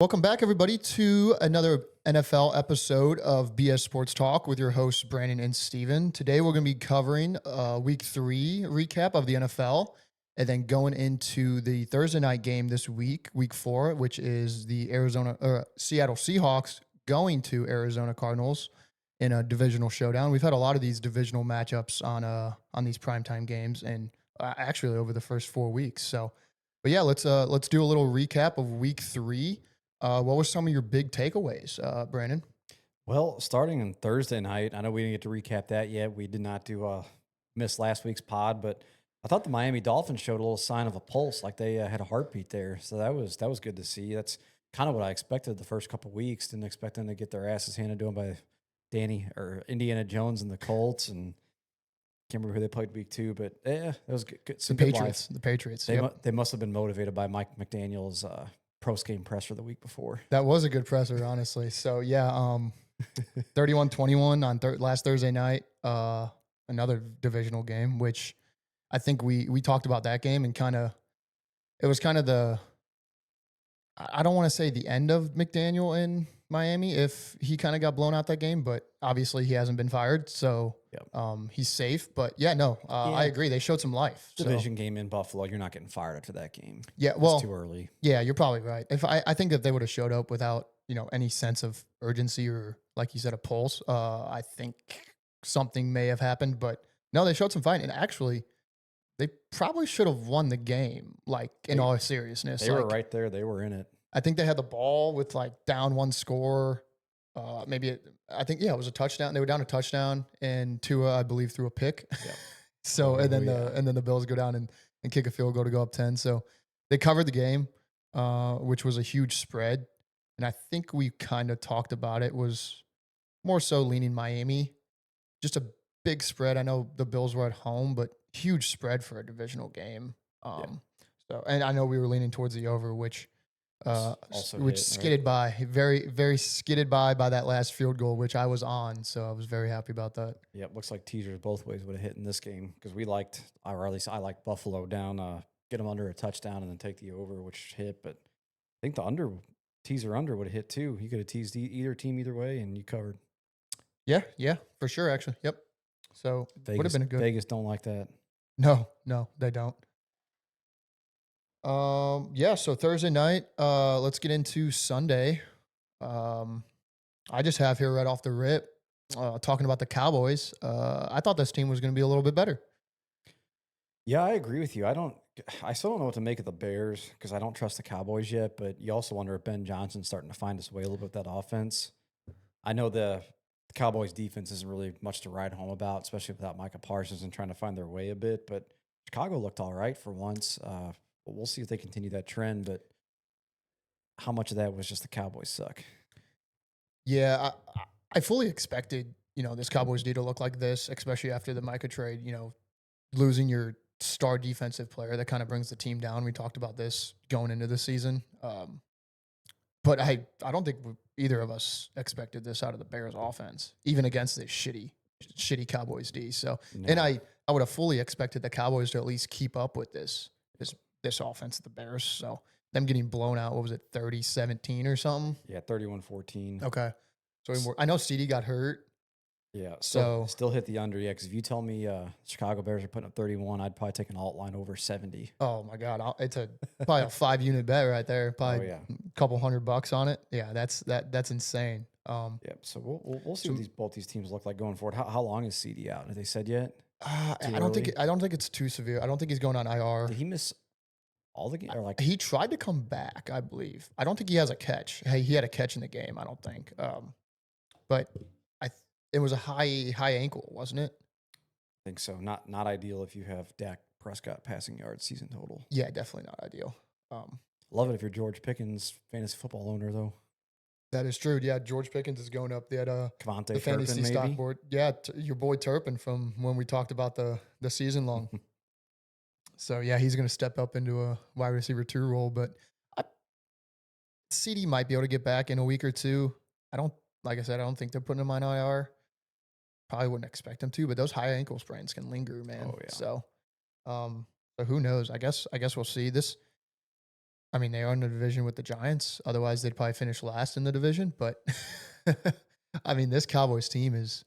Welcome back, everybody, to another NFL episode of BS Sports Talk with your hosts, Brandon and Steven. Today, we're going to be covering week 3 recap of the NFL and then going into the Thursday night game this week, week 4, which is the Seattle Seahawks going to Arizona Cardinals in a divisional showdown. We've had a lot of these divisional matchups on these primetime games and actually over the first 4 weeks. But yeah, let's do a little recap of week 3. What were some of your big takeaways, Brandon? Well, starting on Thursday night, I know we didn't get to recap that yet. We did not miss last week's pod, but I thought the Miami Dolphins showed a little sign of a pulse, like they had a heartbeat there. So that was good to see. That's kind of what I expected the first couple of weeks. Didn't expect them to get their asses handed to them by Indiana Jones and the Colts, and can't remember who they played week 2, but it was good. Some The good Patriots. life. The Patriots. They must have been motivated by Mike McDaniel's post game presser the week before. That was a good presser, honestly. So yeah, 31-21 on last Thursday night. Another divisional game, which I think we talked about that game and it was kind of I don't want to say the end of McDaniel in Miami if he kind of got blown out that game, but obviously he hasn't been fired, so Yep. he's safe. But yeah, no, I Yeah. agree. They showed some life. Division game in Buffalo, you're not getting fired after that game. Yeah, It's well, too early. yeah, you're probably right. If I think if they would have showed up without any sense of urgency or like you said a pulse, I think something may have happened. But no, they showed some fight, and actually, they probably should have won the game. Like in They- all seriousness, They like, were right there. They were in it. I think they had the ball with like down one score. I think it was a touchdown. They were down a touchdown, and Tua, I believe, threw a pick. Yep. So and then yeah. the Bills go down and kick a field goal to go up 10. So they covered the game, which was a huge spread. And I think we kind of talked about it was more so leaning Miami. Just a big spread. I know the Bills were at home, but huge spread for a divisional game. So and I know we were leaning towards the over, which Also which hit, skidded by very, very skidded by that last field goal, which I was on. So I was very happy about that. Yep. Looks like teasers both ways would have hit in this game because or at least I liked Buffalo down, get them under a touchdown and then take the over, which hit. But I think the teaser under would have hit too. You could have teased either team either way and you covered. Yeah, for sure, actually. Yep. So would have been a good. Vegas don't like that. No, they don't. Yeah, so Thursday night, let's get into Sunday. I just have here right off the rip, talking about the Cowboys. I thought this team was going to be a little bit better. Yeah, I agree with you. I still don't know what to make of the Bears because I don't trust the Cowboys yet, but you also wonder if Ben Johnson's starting to find his way a little bit with that offense. I know the Cowboys defense isn't really much to write home about, especially without Micah Parsons and trying to find their way a bit, but Chicago looked all right for once. We'll see if they continue that trend, but how much of that was just the Cowboys suck? Yeah, I fully expected, this Cowboys D to look like this, especially after the Micah trade, losing your star defensive player that kind of brings the team down. We talked about this going into the season. But I don't think either of us expected this out of the Bears offense, even against this shitty Cowboys D. So, No. and I would have fully expected the Cowboys to at least keep up with this offense of the Bears. So them getting blown out, what was it, 30-17 or something? Yeah, 31-14. Okay. So I know CD got hurt. Yeah, So still hit the under. Yeah, because if you tell me Chicago Bears are putting up 31, I'd probably take an alt line over 70. oh my God, it's probably a 5-unit bet right there. Probably yeah. a couple $100 on it. Yeah, that's insane. Yeah, so we'll see what both these teams look like going forward. How long is CD out? Have they said yet? I don't think it's too severe. I don't think he's going on IR. Did he miss all the game? Or like He tried to come back, I believe. I don't think he has a catch. Hey, he had a catch in the game, I don't think. But it was a high ankle, wasn't it? I think so. Not ideal if you have Dak Prescott passing yards season total. Yeah, definitely not ideal. Love it if you're George Pickens fantasy football owner though. That is true. Yeah, George Pickens is going up the Devontae fantasy Turpin, stock maybe? board. Yeah, your boy Turpin from when we talked about the season long. So yeah, he's going to step up into a wide receiver 2 role, but CD might be able to get back in a week or two. Like I said, I don't think they're putting him on IR. Probably wouldn't expect him to, but those high ankle sprains can linger, man. Oh, yeah. So who knows? I guess we'll see. This I mean, they are in the division with the Giants. Otherwise, they'd probably finish last in the division. But I mean, this Cowboys team is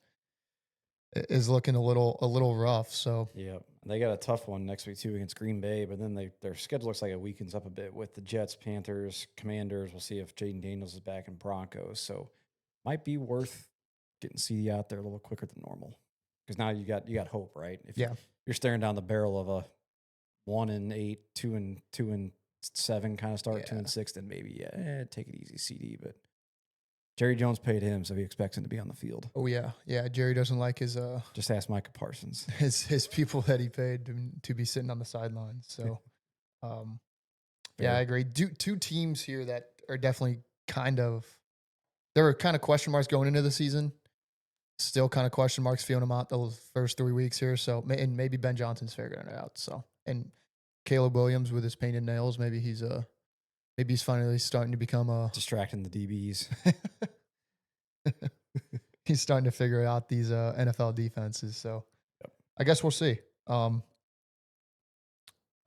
looking a little rough. So Yeah, they got a tough one next week too against Green Bay, but then their schedule looks like it weakens up a bit with the Jets, Panthers, Commanders. We'll see if Jaden Daniels is back in Broncos, so might be worth getting CD out there a little quicker than normal because now you got hope, right? If yeah, you're staring down the barrel of a 1-8, 2-7 kind of start, two yeah. and six, then maybe take it easy, CD. But Jerry Jones paid him, so he expects him to be on the field. Oh yeah, yeah. Jerry doesn't like his Just ask Micah Parsons. his people that he paid to be sitting on the sidelines. So um, yeah, I Fair. agree. Two teams here that are definitely there were kind of question marks going into the season. Still kind of question marks feeling them out those first 3 weeks here. So and maybe Ben Johnson's figuring it out. So and Caleb Williams with his painted nails, maybe he's finally starting to become a Distracting the DBs. he's starting to figure out these NFL defenses. So Yep. I guess we'll see. All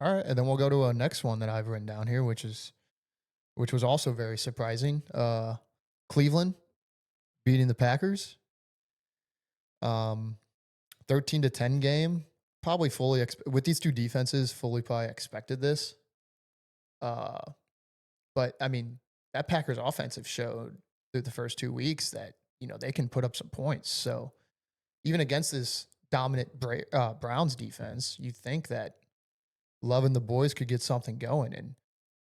right, and then we'll go to a next one that I've written down here, which was also very surprising. Cleveland beating the Packers. 13-10 game. Probably with these two defenses, fully probably expected this. But I mean, that Packers offensive showed through the first 2 weeks that they can put up some points. So even against this dominant Browns defense, you think that Love and the boys could get something going. And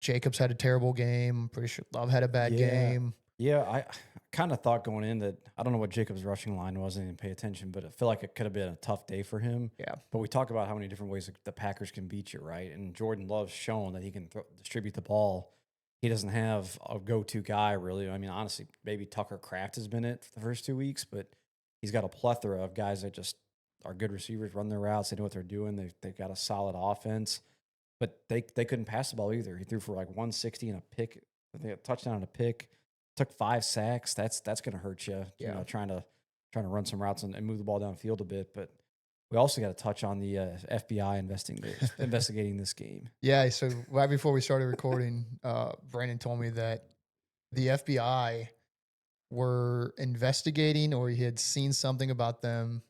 Jacobs had a terrible game. I'm pretty sure Love had a bad Yeah. game. Yeah, I kind of thought going in that I don't know what Jacob's rushing line was. I didn't pay attention, but I feel like it could have been a tough day for him. Yeah, But we talk about how many different ways the Packers can beat you, right? And Jordan Love's shown that he can distribute the ball. He doesn't have a go-to guy, really. I mean, honestly, maybe Tucker Kraft has been it for the first 2 weeks, but he's got a plethora of guys that just are good receivers, run their routes, they know what they're doing. They've got a solid offense, but they couldn't pass the ball either. He threw for like 160 and a pick, I think a touchdown and a pick. Took 5 sacks. That's going to hurt you. You yeah. know, trying to run some routes and move the ball downfield a bit. But we also got to touch on the FBI investigating this game. Yeah, so right before we started recording, Brandon told me that the FBI were investigating, or he had seen something about them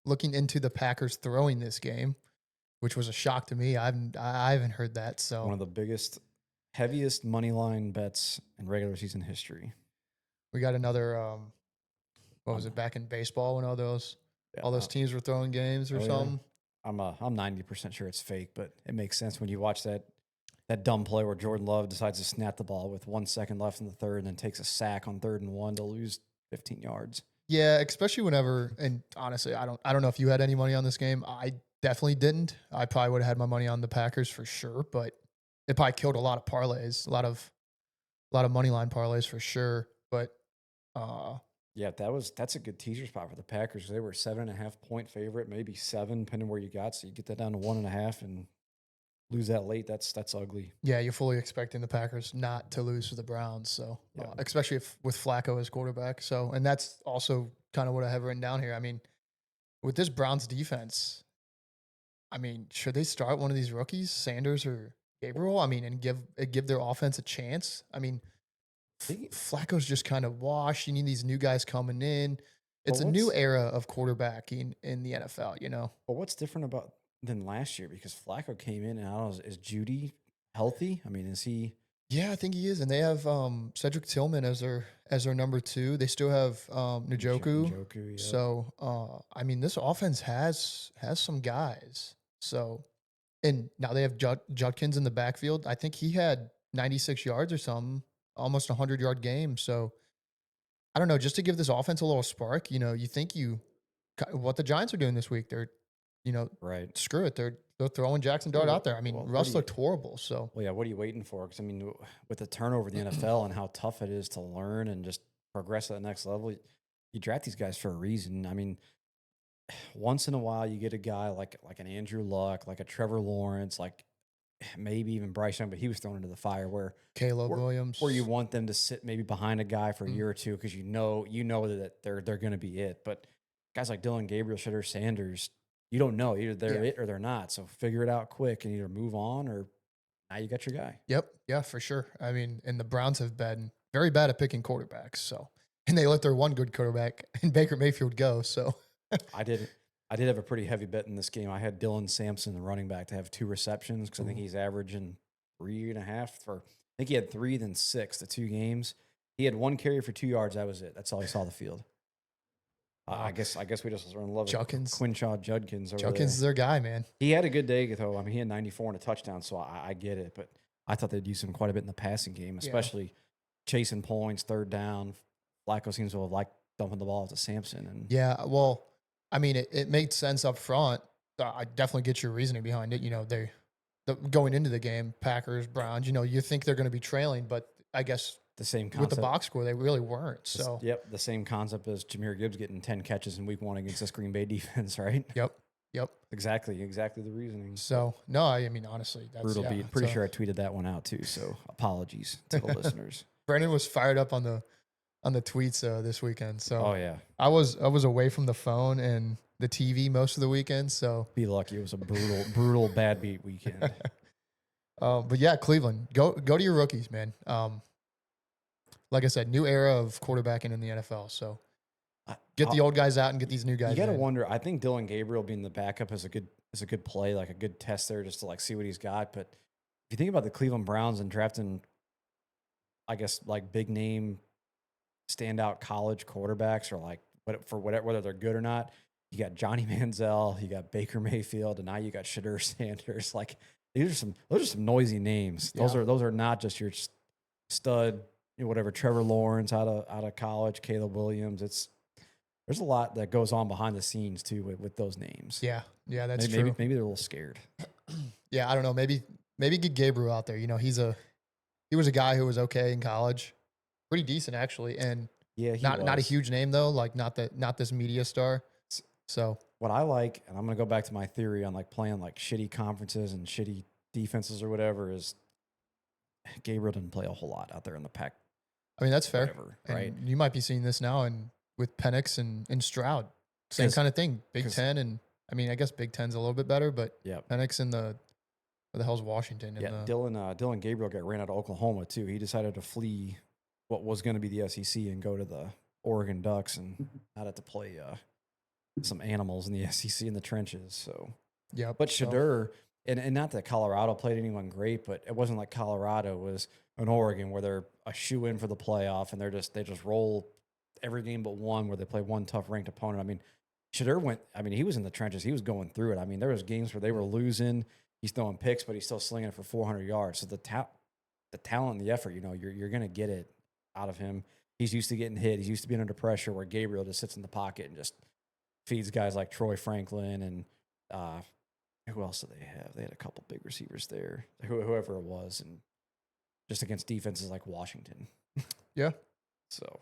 looking into the Packers throwing this game, which was a shock to me. I haven't heard that. One So of the biggest, heaviest money line bets in regular season history. we got another what was Um, it, back in baseball when all those yeah, teams were throwing games or oh yeah. something? I'm 90% sure it's fake, but it makes sense when you watch that dumb play where Jordan Love decides to snap the ball with 1 second left in the third and then takes a sack on 3rd and 1 to lose 15 yards. Yeah, especially whenever, and honestly, I don't know if you had any money on this game. I definitely didn't. I probably would have had my money on the Packers for sure, but it probably killed a lot of parlays, a lot of money line parlays for sure. But Yeah, that's a good teaser spot for the Packers. They were 7.5 point favorite, maybe 7, depending where you got. So you get that down to 1.5 and lose that late. That's ugly. yeah, you're fully expecting the Packers not to lose to the Browns. So Yeah. especially if with Flacco as quarterback. So, and that's also kind of what I have written down here. I mean, with this Browns defense, I mean, should they start one of these rookies, Sanders or Gabriel? I mean, and give their offense a chance. I mean, They- Flacco's just kind of washed. You need these new guys coming in. But It's a new era of quarterbacking in the NFL. what's different about than last year? Because Flacco came in and I don't know, is Judy healthy? I mean, is he Yeah, I think he is, and they have Cedric Tillman as their number two. They still have Njoku. Njoku? Yeah. So I mean, this offense has some guys. So and now they have Judkins in the backfield. I think he had 96 yards or something, almost a 100-yard game. So I don't know, just to give this offense a little spark. You think what the Giants are doing this week? They're Right. screw it. They're throwing Jackson Yeah, Dart out there. I mean, well, what Russ do you looked horrible. So Well, yeah, what are you waiting for? Because I mean, with the turnover in the NFL and how tough it is to learn and just progress at the next level, you draft these guys for a reason. I mean, once in a while you get a guy like an Andrew Luck, like a Trevor Lawrence, like maybe even Bryce Young, but he was thrown into the fire Caleb where, Williams. where you want them to sit maybe behind a guy for a Mm. year or two because you know that they're going to be it. But guys like Dylan Gabriel, Shedder Sanders, you don't know either they're Yeah. it or they're not. So figure it out quick and either move on or Now you got your guy. Yep. Yeah, for sure. I mean, and the Browns have been very bad at picking quarterbacks. So, and they let their one good quarterback in Baker Mayfield go. So, I did have a pretty heavy bet in this game. I had Dylan Sampson, the running back, to have 2 receptions because I think Ooh. he's averaging 3.5 for. I think he had 3, then 6 the 2 games. He had 1 carry for 2 yards. That was it. That's all he saw the field. Wow. I guess we just was in love with Junkins. Quinshaw Judkins over Judkins there. is their guy, man. He had a good day though. I mean, he had 94 and a touchdown, so I get it. But I thought they'd use him quite a bit in the passing game, especially chasing points, third down. Flacco seems to have liked dumping the ball to Sampson. And Yeah. Well, I mean, it made sense up front. I definitely get your reasoning behind it. You know, going into the game, Packers, Browns, you know, you think they're going to be trailing, but I guess the same concept. with the box score, they really weren't. So, yep, the same concept as Jahmyr Gibbs getting 10 catches in week 1 against this Green Bay defense, right? Yep. Exactly the reasoning. So, no, I mean, honestly, that's brutal beat. Pretty sure I tweeted that one out too. So apologies to the listeners. Brandon was fired up on the tweets this weekend. So, oh yeah, I was away from the phone and the TV most of the weekend. So, be lucky. It was a brutal bad beat weekend. But yeah, Cleveland, go to your rookies, man. Like I said, new era of quarterbacking in the NFL. So get the old guys out and get these new guys. You got to wonder. I think Dylan Gabriel being the backup is a good play, like a good test there, just to like see what he's got. But if you think about the Cleveland Browns and drafting, I guess like big name, standout college quarterbacks, or like whether they're good or not, you got Johnny Manziel, you got Baker Mayfield, and now you got Shadur Sanders. Like those are some noisy names. Yeah. Those are not just your stud, whatever, Trevor Lawrence out of college, Caleb Williams. There's a lot that goes on behind the scenes too with those names. Yeah, that's maybe, true. Maybe they're a little scared. Yeah, I don't know. Maybe get Gabriel out there. You know, he was a guy who was okay in college, pretty decent actually, and not a huge name though. Like not this media star. So what I like, and I'm gonna go back to my theory on like playing like shitty conferences and shitty defenses or whatever, is Gabriel didn't play a whole lot out there in the pack. I mean, that's fair. Whatever, right? And you might be seeing this now with Penix and Stroud. Same kind of thing. Big Ten, and I mean, I guess Big Ten's a little bit better, but Penix and where the hell's Washington? Dylan Gabriel got ran out of Oklahoma too. He decided to flee what was going to be the SEC and go to the Oregon Ducks and not have to play some animals in the SEC in the trenches. So yeah, but Shadur, and not that Colorado played anyone great, but it wasn't like Colorado was an Oregon where they're a shoe in for the playoff and they just roll every game but one where they play one tough ranked opponent. I mean, Shadur he was in the trenches. He was going through it. I mean, there was games where they were losing. He's throwing picks, but he's still slinging it for 400 yards. So the talent and the effort, you're going to get it out of him. He's used to getting hit. He's used to being under pressure where Gabriel just sits in the pocket and just feeds guys like Troy Franklin and who else do they have? They had a couple big receivers there, whoever it was, and just against defenses like Washington. Yeah. So,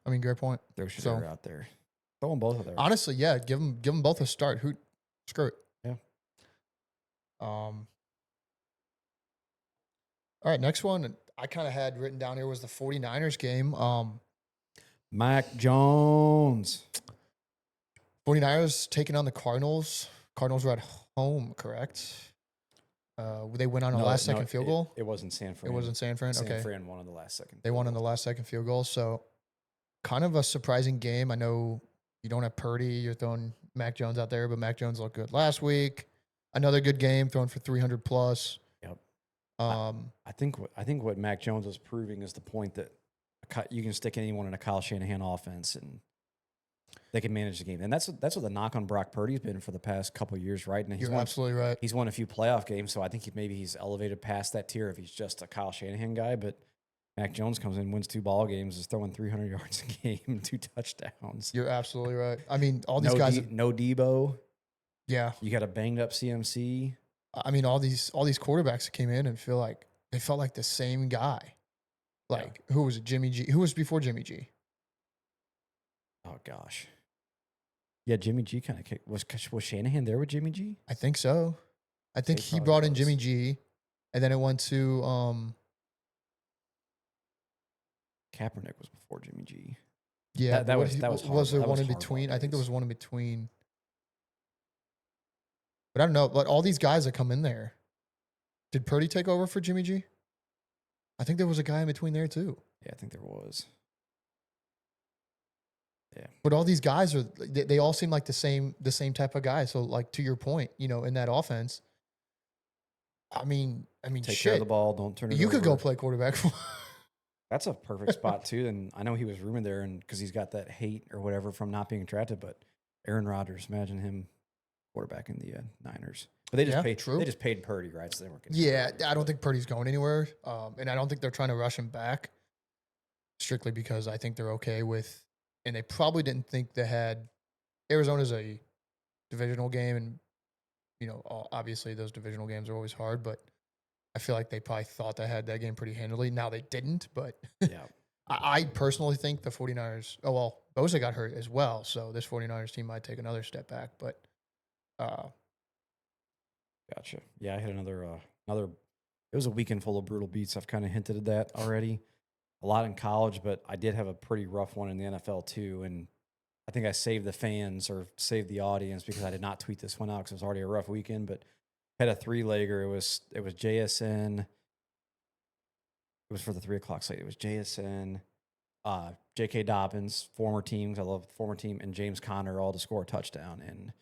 I mean, great point. Throw Shadur out there. Throw them both out there. Honestly, yeah, give them both a start. Screw it. Yeah. All right, next one I kind of had written down here was the 49ers game. Mac Jones. 49ers taking on the Cardinals. Cardinals were at home, correct? They went on a last-second field goal? It wasn't San Fran. It wasn't San Fran? Okay. San Fran won on the last second. They won on the last-second field goal, so kind of a surprising game. I know you don't have Purdy. You're throwing Mac Jones out there, but Mac Jones looked good last week. Another good game, throwing for 300+. Yep. I think what Mac Jones is proving is the point that you can stick anyone in a Kyle Shanahan offense and they can manage the game. And that's what the knock on Brock Purdy's been for the past couple of years, right? And You're absolutely right. He's won a few playoff games, so I think he's elevated past that tier if he's just a Kyle Shanahan guy. But Mac Jones comes in, wins 2 ball games, is throwing 300 yards a game, 2 touchdowns. You're absolutely right. I mean, all these guys. No Debo. Yeah. You got a banged up CMC. I mean, all these quarterbacks that came in and felt like the same guy. Like, who was it? Jimmy G. Who was before Jimmy G? Oh, gosh. Yeah, Jimmy G kind of was Shanahan there with Jimmy G? I think so. I think he brought in Jimmy G, and then it went to Kaepernick was before Jimmy G. Yeah, that was there one in between? I think there was one in between. But I don't know. But all these guys that come in there, Did Purdy take over for Jimmy G? I think there was a guy in between there too. Yeah, I think there was. Yeah. But all these guys they all seem like the same type of guy. So like to your point, in that offense, I mean, Take care of the shit, ball. Don't turn it you could go over. play quarterback for. That's a perfect spot too. And I know he was rumored there, and because he's got that hate or whatever from not being drafted. But Aaron Rodgers, imagine him quarterback in the Niners. But they just Yeah, paid. true. They just paid Purdy, right? So they weren't getting. Yeah, I don't think Purdy's going anywhere, and I don't think they're trying to rush him back. Strictly because I think they're okay with, and they probably didn't think they had Arizona's a divisional game, and obviously those divisional games are always hard, but I feel like they probably thought they had that game pretty handily. Now they didn't, but Yeah. I personally think the 49ers, oh, well, Bosa got hurt as well, so this 49ers team might take another step back, but Gotcha. Yeah, I had another. It was a weekend full of brutal beats. I've kind of hinted at that already. A lot in college, but I did have a pretty rough one in the NFL too. And I think I saved the fans or saved the audience because I did not tweet this one out because it was already a rough weekend. But had a 3-legger. It was JSN. It was for the 3 o'clock slate. It was JSN, J.K. Dobbins, former teams. I love former team, and James Conner all to score a touchdown. And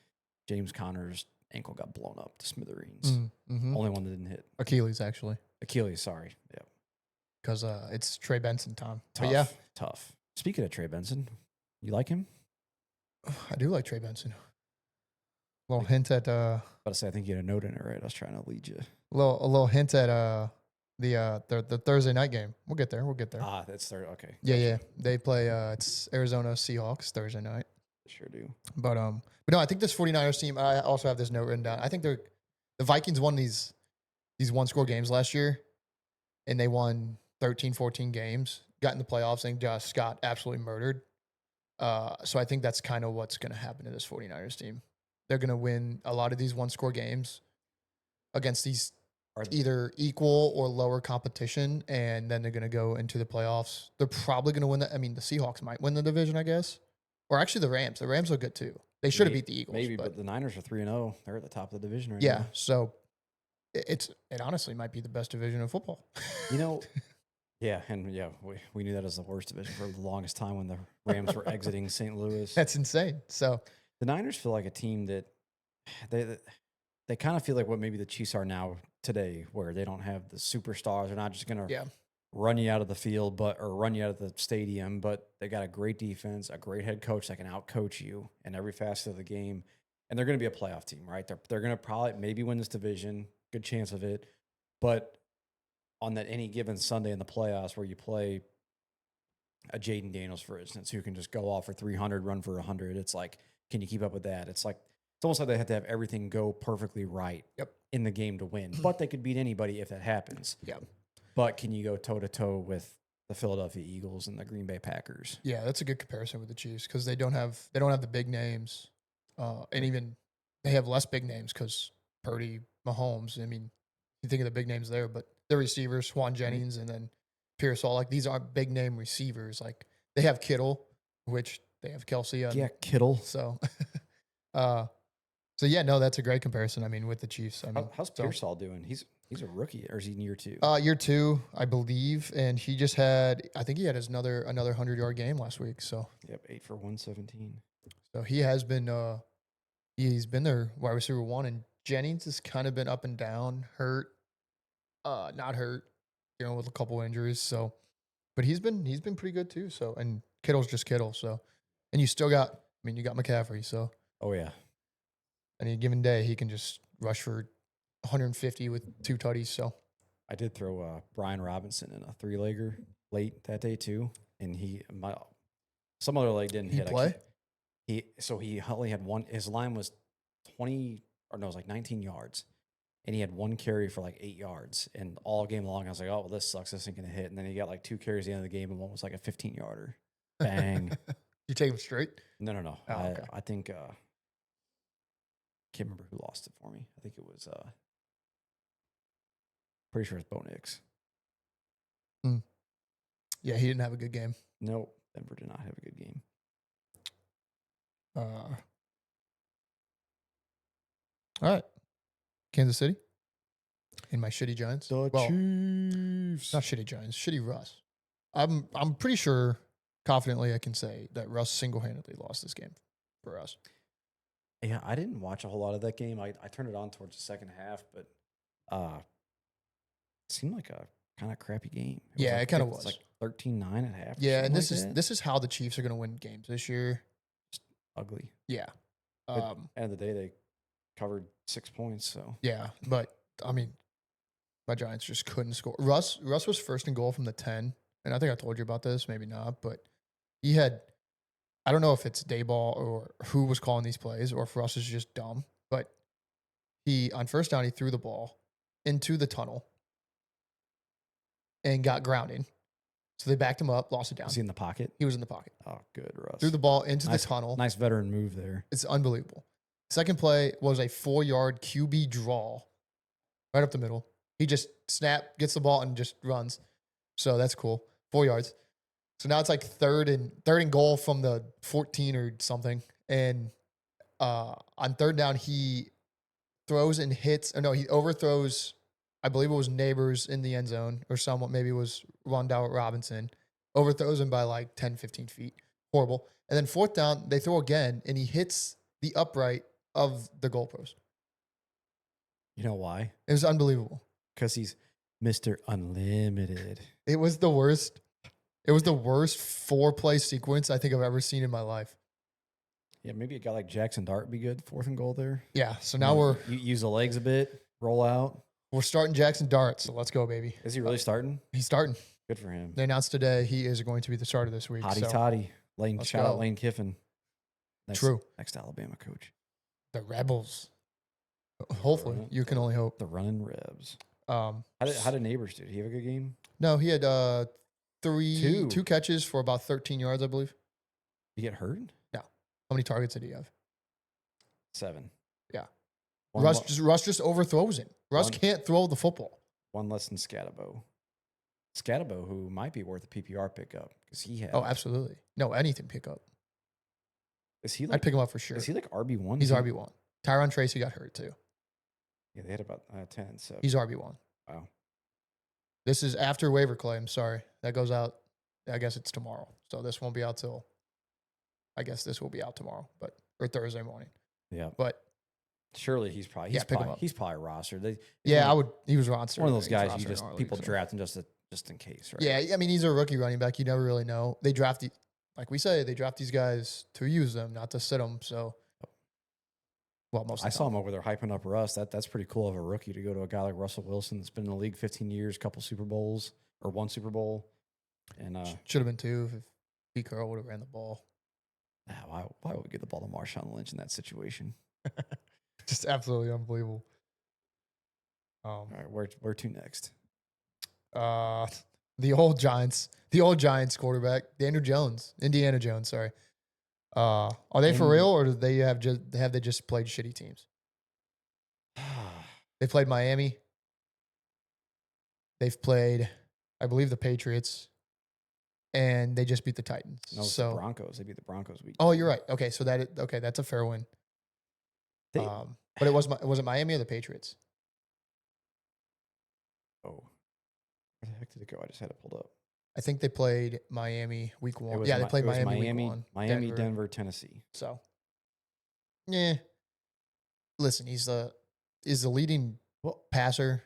James Conner's ankle got blown up to smithereens. Only one that didn't hit. Achilles, actually. Achilles, sorry. Yeah. Because it's Trey Benson time. Tough. But yeah, Tough. Speaking of Trey Benson, you like him? I do like Trey Benson. A little hint at About to say, I think you had a note in it, right? I was trying to lead you. a little hint at the Thursday night game. We'll get there. Ah, that's third. Okay. Yeah. They play it's Arizona Seahawks Thursday night. Sure do. But no, I think this 49ers team, I also have this note written down. I think the Vikings won these one-score games last year, and they won 13, 14 games, got in the playoffs, and just got absolutely murdered. So I think that's kind of what's going to happen to this 49ers team. They're going to win a lot of these one-score games against these either equal or lower competition, and then they're going to go into the playoffs. They're probably going to win I mean, the Seahawks might win the division, I guess. Or actually the Rams. The Rams are good too. They should have beat the Eagles. Maybe, but the Niners are 3-0. They're at the top of the division right yeah, now. so it honestly might be the best division in football. Yeah, and we knew that as the worst division for the longest time when the Rams were exiting St. Louis. That's insane. So the Niners feel like a team that they kind of feel like what maybe the Chiefs are now today, where they don't have the superstars. They're not just going to run you out of the field, or run you out of the stadium, but they got a great defense, a great head coach that can outcoach you in every facet of the game. And they're going to be a playoff team, right? They're going to probably maybe win this division, good chance of it. But on that any given Sunday in the playoffs where you play a Jaden Daniels, for instance, who can just go off for 300, run for 100, it's like, can you keep up with that? It's almost like they have to have everything go perfectly right in the game to win. But they could beat anybody if that happens. Yeah. But can you go toe-to-toe with the Philadelphia Eagles and the Green Bay Packers? Yeah, that's a good comparison with the Chiefs because they don't have the big names, and even they have less big names because Purdy, Mahomes. I mean, you think of the big names there, but the receivers, Juan Jennings, and then Pierce Hall. Like these aren't big name receivers. Like they have Kittle, which they have Kelsey. Kittle. So, so yeah, no, that's a great comparison. I mean, with the Chiefs. I mean, how's Pierce Hall doing? He's a rookie, or is he in year 2? Year 2, I believe, and he just had. I think he had another 100-yard game last week. So 8 for 117. So he has been. He's been their wide receiver 1, and Jennings has kind of been up and down, hurt, not hurt, with a couple injuries. So, but he's been pretty good too. So, and Kittle's just Kittle. So, and you still got. I mean, you got McCaffrey. So, oh yeah, any given day he can just rush for 150 with 2 tutties. So I did throw Brian Robinson in a 3-legger late that day too, and some other leg didn't hit. Play? He only had one. His line was 20 or no, it was like 19 yards, and he had 1 carry for like 8 yards. And all game long, I was like, oh well, this sucks. This ain't gonna hit. And then he got like 2 carries at the end of the game, and one was like a 15-yarder. Bang! You take him straight? No. Oh, okay. I think can't remember who lost it for me. I think it was pretty sure it's Bo Nix. Yeah, he didn't have a good game. Nope, Denver did not have a good game. All right, Kansas City. in my shitty Giants. The Well, Chiefs. not shitty Giants, shitty Russ. I'm pretty sure, confidently, I can say that Russ single-handedly lost this game for us. Yeah, I didn't watch a whole lot of that game. I turned it on towards the second half, but it seemed like a kind of crappy game. Yeah, it kinda was. Like 13-9 at half. Yeah, and this is this is how the Chiefs are going to win games this year. ugly. Yeah. But end of the day, they covered 6 points. So Yeah, but I mean, my Giants just couldn't score. Russ was first and goal from the 10, and I think I told you about this, maybe not, but he had, I don't know if it's Dayball or who was calling these plays, or if Russ is just dumb, but he on first down he threw the ball into the tunnel and got grounded. So they backed him up, lost it down. was he in the pocket? He was in the pocket. Oh, good, Russ. Threw the ball into Nice- the tunnel. Nice veteran move there. It's unbelievable. Second play was a 4-yard QB draw right up the middle. He just gets the ball and just runs. So that's cool. 4 yards. So now it's like third and goal from the 14 or something. And on third down, he throws and hits. Or no, he overthrows, I believe it was Neighbors in the end zone, or someone, maybe it was Rondell Robinson. Overthrows him by like 10, 15 feet. Horrible. And then fourth down, they throw again, and he hits the upright of the goalpost. You know why? It was unbelievable. Because he's Mr. Unlimited. It was the worst. It was the worst 4-play sequence I think I've ever seen in my life. Yeah, maybe a guy like Jackson Dart would be good. 4th and goal there. Yeah. So now You use the legs a bit, roll out. we're starting Jackson Dart. So let's go, baby. Is he really starting? He's starting. Good for him. They announced today he is going to be the starter this week. Hottie so toddy. let's Shout out go. Lane Kiffin. True. Next Alabama coach. The Rebels. Hopefully, you can only hope. The running Rebs. Um, How did Neighbors do? Did he have a good game? no, he had Two. two catches for about 13 yards, I believe. Did he get hurt? How many targets did he have? 7. Yeah. One Russ just overthrows it. Russ One- can't throw the football. one less than Scatabo. Scatabo, who might be worth a PPR pickup because he had. Oh, absolutely. No, anything pick up. Is he I'd like pick him up for sure. Is he like RB1? He's RB1. Tyron Tracy got hurt too. Yeah, they had about 10. So He's RB1. wow. This is after waiver claim. Sorry. That goes out. I guess it's tomorrow. So this won't be out till, I guess this will be out tomorrow, or Thursday morning. Yeah, But surely he's probably Yeah, pick him up. he's probably rostered. yeah, he was rostered. one of those He's guys rostered you in just our league, people so. drafting just in case, right? Yeah, I mean, he's a rookie running back. You never really know. They draft, like we say, they draft these guys to use them, not to sit them. So, well, most of I the saw time. him over there hyping up Russ. That's pretty cool of a rookie to go to a guy like Russell Wilson that's been in the league 15 years, couple Super Bowls or 1 Super Bowl, and Should have been 2 if Pete Carroll would have ran the ball. why would we give the ball to Marshawn Lynch in that situation? Just absolutely unbelievable. All right, where to next? The old Giants quarterback, Daniel Jones, Indiana Jones. Sorry. Are they for real, or do they have just played shitty teams? They played Miami. They've played, I believe, the Patriots, and they just beat the Titans. No, it's the Broncos. They beat the Broncos week. Oh, you're right. Okay, so that's a fair win. They- But was it Miami or the Patriots? Oh, where the heck did it go? I just had it pulled up. I think they played Miami week 1. was Yeah, they Mi- played it was Miami week 1. Miami, Denver, Tennessee. So, yeah. Listen, he's the leading passer.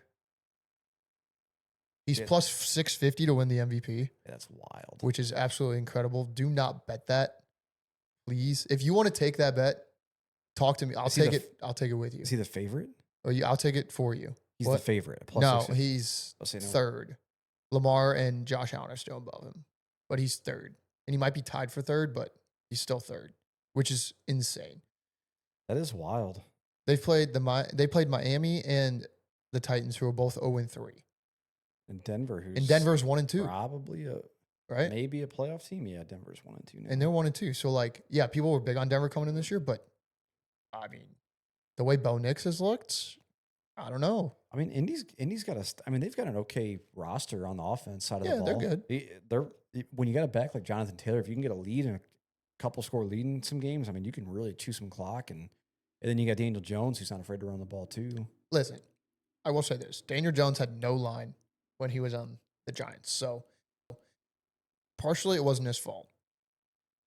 He's Yeah. plus 650 to win the MVP, Yeah, that's wild. which is absolutely incredible. Do not bet that, please. If you want to take that bet, talk to me. I'll Is he take the it. I'll take it with you. Is he the favorite? I'll take it for you. He's What? the favorite. Plus No, 650. he's Let's say no. third. Lamar and Josh Allen are still above him, but he's third, and he might be tied for third, but he's still third, which is insane. That is wild. They played Miami and the Titans, who are both 0-3, And Denver, who's and Denver's 1-2, probably right? maybe a playoff team. Yeah, Denver's 1-2 now. And they're 1-2. So, like, yeah, people were big on Denver coming in this year, but I mean, the way Bo Nix has looked, I don't know. I mean, Indy's got they've got an okay roster on the offense side of the Yeah, ball. they're good. They're when you got a back like Jonathan Taylor, if you can get a lead and a couple score lead in some games, I mean, you can really chew some clock. And then you got Daniel Jones, who's not afraid to run the ball too. Listen, I will say this: Daniel Jones had no line when he was on the Giants, so partially it wasn't his fault.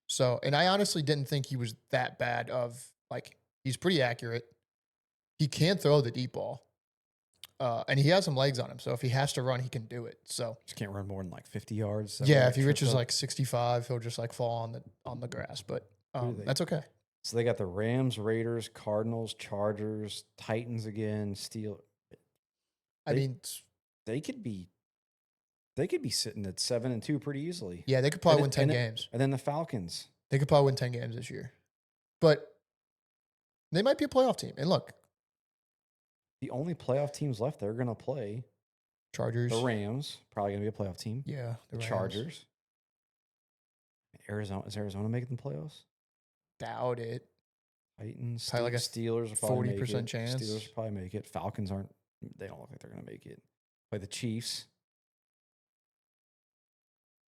So, and I honestly didn't think he was that bad. He's pretty accurate. He can throw the deep ball, and he has some legs on him. So if he has to run, he can do it. So Just can't run more than like 50 yards. yeah, if he reaches like 65, he'll just like fall on the grass. But that's okay. So they got the Rams, Raiders, Cardinals, Chargers, Titans again, Steel. I mean, They could be sitting at 7-2 pretty easily. yeah, they could probably win 10 games. And then the Falcons. They could probably win 10 games this year. But they might be a playoff team. And look, The only playoff teams left they're going to play, Chargers. the Rams, probably going to be a playoff team. Yeah, the Chargers. Arizona, is Arizona making the playoffs? Doubt it. Titans, Probably like a Steelers will probably 40% make it. chance. Steelers will probably make it. Falcons aren't. They don't look like they're going to make it. Play the Chiefs.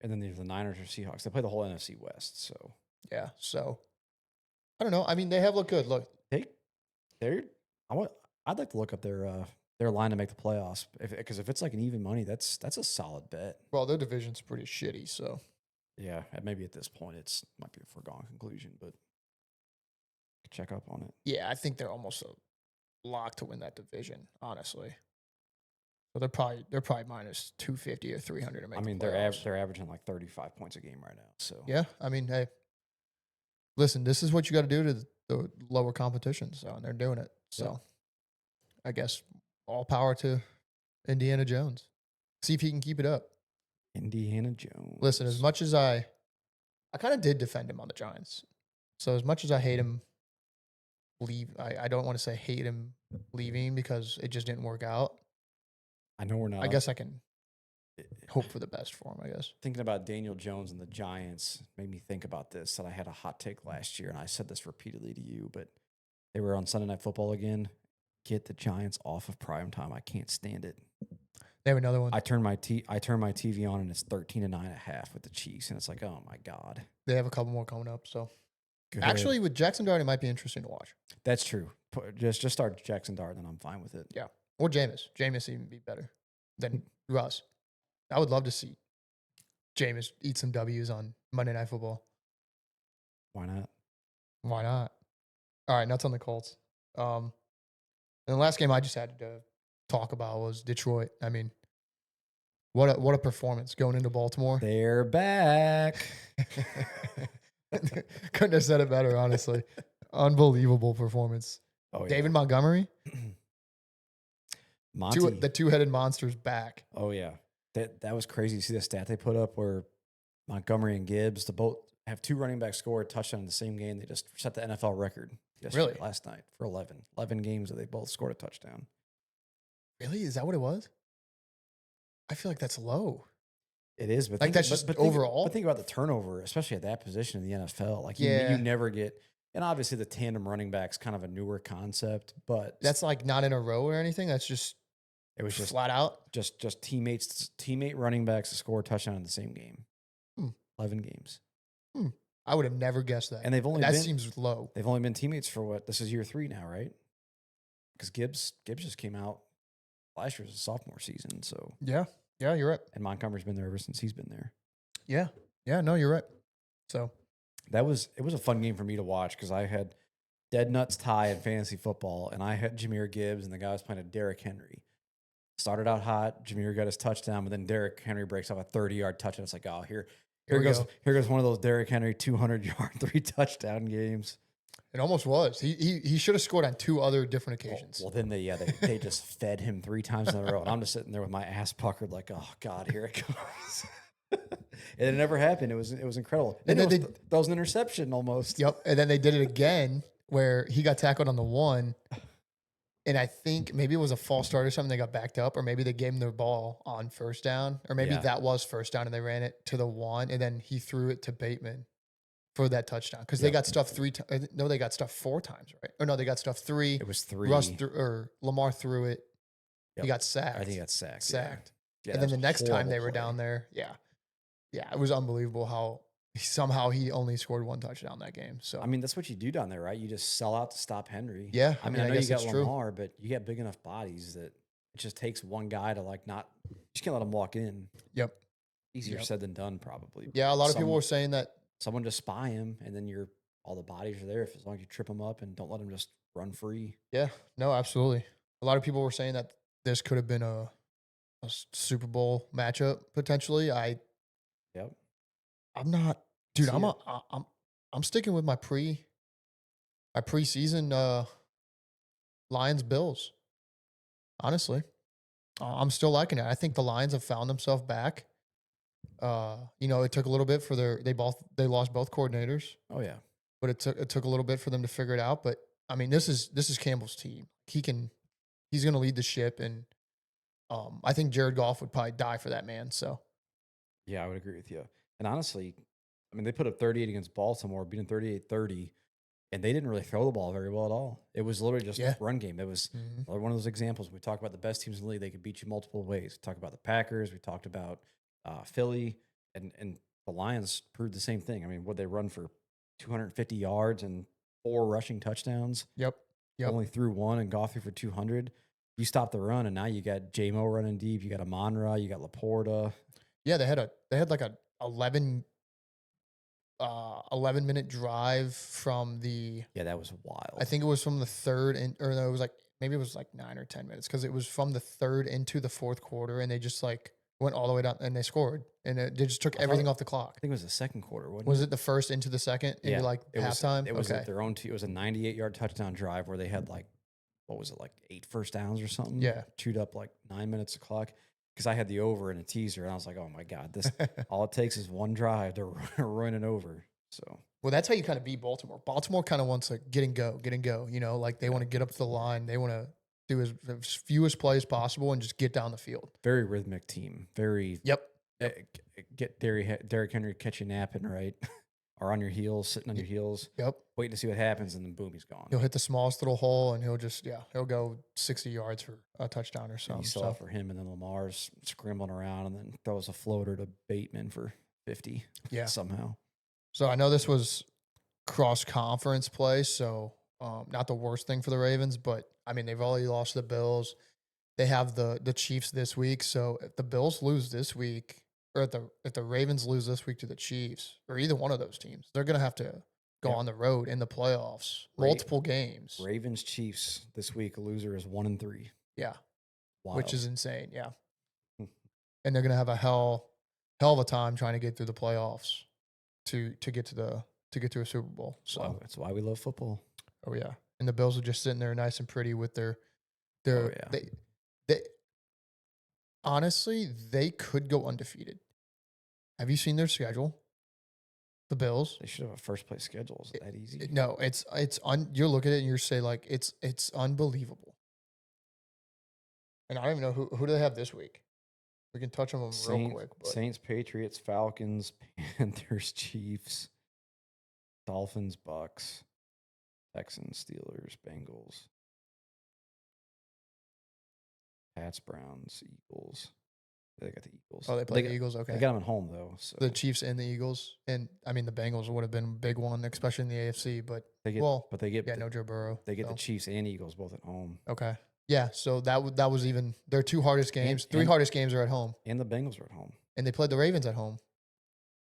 And then there's the Niners or Seahawks. They play the whole NFC West. So yeah. So I don't know. I mean, they have looked good. Look, I'd like to look up their line to make the playoffs. Because if it's like an even money, that's a solid bet. well, their division's pretty shitty. So Yeah, and maybe at this point it's might be a foregone conclusion, but check up on it. yeah, I think they're almost a lock to win that division. Honestly. So they're probably minus 250 or 300 to make. I mean, the playoffs. they're averaging like 35 points a game right now. So Yeah, I mean, hey, listen, this is what you got to do to the lower competition. So and they're doing it. So Yeah. I guess all power to Indiana Jones. See if he can keep it up. Indiana Jones. Listen, as much as I kind of did defend him on the Giants. So as much as I hate him, I don't want to say hate him leaving because it just didn't work out. I know we're not. I guess I can hope for the best for him, I guess. Thinking about Daniel Jones and the Giants made me think about this. That I had a hot take last year, and I said this repeatedly to you, but they were on Sunday Night Football again. Get the Giants off of prime time. I can't stand it. They have another one. I turn my TV on, and it's 13-9.5 with the Chiefs, and it's like, oh my god. They have a couple more coming up. So Good. actually, with Jackson Dart, it might be interesting to watch. That's true. Just start Jackson Dart, and I'm fine with it. Yeah. Or Jameis. Jameis even be better than Russ. I would love to see Jameis eat some W's on Monday Night Football. Why not? Why not? All right, nuts on the Colts. And the last game I just had to talk about was Detroit. I mean, what a performance going into Baltimore. They're back. Couldn't have said it better, honestly. Unbelievable performance. Oh, yeah. David Montgomery, Monty. the two-headed monster's back. Oh yeah, that was crazy. You see the stat they put up where Montgomery and Gibbs, the both have two running backs score a touchdown in the same game. They just set the NFL record Really? last night for 11 games that they both scored a touchdown. Really? Is that what it was? I feel like that's low. It is, but Like, that's just overall? But think about the turnover, especially at that position in the NFL. Like Yeah. you never get, and obviously the tandem running back's kind of a newer concept, but That's like not in a row or anything. That's just it was just flat out. just teammate running backs to score a touchdown in the same game. 11 games. I would have never guessed that. And that seems low. They've only been teammates for what? This is year 3 now, right? Because Gibbs just came out last year's sophomore season. So Yeah, you're right. and Montgomery's been there ever since he's been there. Yeah, no, you're right. So It was a fun game for me to watch because I had dead nuts tie in fantasy football, and I had Jahmyr Gibbs, and the guy was playing a Derrick Henry. Started out hot, Jahmyr got his touchdown, but then Derrick Henry breaks off a 30-yard touchdown. It's like, oh, here goes one of those Derrick Henry 200-yard 3 touchdown games. it almost was. He should have scored on 2 other different occasions. Well, then they just fed him 3 times in a row, and I'm just sitting there with my ass puckered, like, oh God, here it comes. And it never happened. It was incredible. And then that was an interception almost. Yep. And then they did it again where he got tackled on the 1. And I think maybe it was a false start or something. They got backed up, or maybe they gave him the ball on first down, or maybe Yeah. that was first down and they ran it to the 1, and then he threw it to Bateman for that touchdown because they got stuffed 3 times. No, they got stuffed 4 times, right? Or no, they got stuffed 3. It was 3. Lamar threw it. Yep. He got sacked. I think he got sacked. Sacked. Yeah, And that then the was a next time they horrible were play. down there, yeah, it was unbelievable how somehow he only scored 1 touchdown that game. So I mean, that's what you do down there, right? You just sell out to stop Henry. Yeah, I mean, I know guess you got that's true. Lamar, but you got big enough bodies that it just takes one guy to like not, you just can't let him walk in. Yep. Easier Yep. said than done, probably. Yeah, a lot of people were saying that. Someone just spy him, and then all the bodies are there. If as long as you trip him up and don't let him just run free. Yeah, no, absolutely. A lot of people were saying that this could have been a Super Bowl matchup potentially. Yep. I'm not, dude. See it. I'm sticking with my preseason Lions Bills. Honestly, I'm still liking it. I think the Lions have found themselves back. It took a little bit for they lost both coordinators, Oh yeah. but it took a little bit for them to figure it out. But I mean, this is Campbell's team. He's going to lead the ship, and I think Jared Goff would probably die for that man. So Yeah, I would agree with you. And honestly, I mean, they put up 38 against Baltimore, beating 38-30, and they didn't really throw the ball very well at all. It was literally just Yeah. run game. It was one of those examples. We talk about the best teams in the league. They could beat you multiple ways. We talked about the Packers. We talked about Philly, and the Lions proved the same thing. I mean, what they run for 250 yards and 4 rushing touchdowns. Yep. Only threw 1 and Goff threw for 200. You stop the run, and now you got J-Mo running deep. You got Amon-Ra. You got Laporta. Yeah, they had like a 11-minute drive from the. Yeah, that was wild. I think it was from the third, or no, it was like maybe it was like 9 or 10 minutes because it was from the third into the fourth quarter, and they just like went all the way down and they scored, and they just took everything off the clock. I think it was the second quarter, wasn't it? Was it the first into the second into like halftime? It was at their own. It was a 98-yard touchdown drive where they had like, what was it, like 8 first downs or something? Yeah. Chewed up like 9 minutes of clock. Because I had the over in a teaser, and I was like, oh my God, this all it takes is one drive to run it over. So, well, that's how you kind of beat Baltimore. Baltimore kind of wants to get and go. Like they want to get up to the line. They want to do as few as plays possible and just get down the field. Very rhythmic team. Very. Yep. Get Derrick Henry catch you napping, right? Or on your heels, sitting on your heels. Yep. Waiting to see what happens, and then boom, he's gone. He'll hit the smallest little hole, and he'll go 60 yards for a touchdown or something. You saw it for him, and then Lamar's scrambling around, and then throws a floater to Bateman for 50. Yeah. Somehow. So I know this was cross-conference play, so not the worst thing for the Ravens, but I mean they've already lost the Bills. They have the Chiefs this week, so if the Bills lose this week, or if the Ravens lose this week to the Chiefs, or either one of those teams, they're gonna have to go on the road in the playoffs, multiple games. Ravens Chiefs this week. A loser is 1-3. Yeah, Wild. which is insane. Yeah, and they're gonna have a hell of a time trying to get through the playoffs to get to a Super Bowl. So wow, that's why we love football. Oh yeah, and the Bills are just sitting there nice and pretty with their they honestly they could go undefeated. Have you seen their schedule? The Bills. They should have a first place schedule. Is it that easy? No, you look at it and you say like it's unbelievable. And I don't even know who do they have this week. We can touch on them real quick. But. Saints, Patriots, Falcons, Panthers, Chiefs, Dolphins, Bucks, Texans, Steelers, Bengals, Pats, Browns, Eagles. They got the Eagles. Oh, they play the Eagles. Okay, they got them at home though. So. The Chiefs and the Eagles, and I mean the Bengals would have been a big one, especially in the AFC. But they get no Joe Burrow. They get the Chiefs and Eagles both at home. Okay, yeah. So that was even their 2 hardest games. 3 hardest games are at home, and the Bengals are at home. And they played the Ravens at home.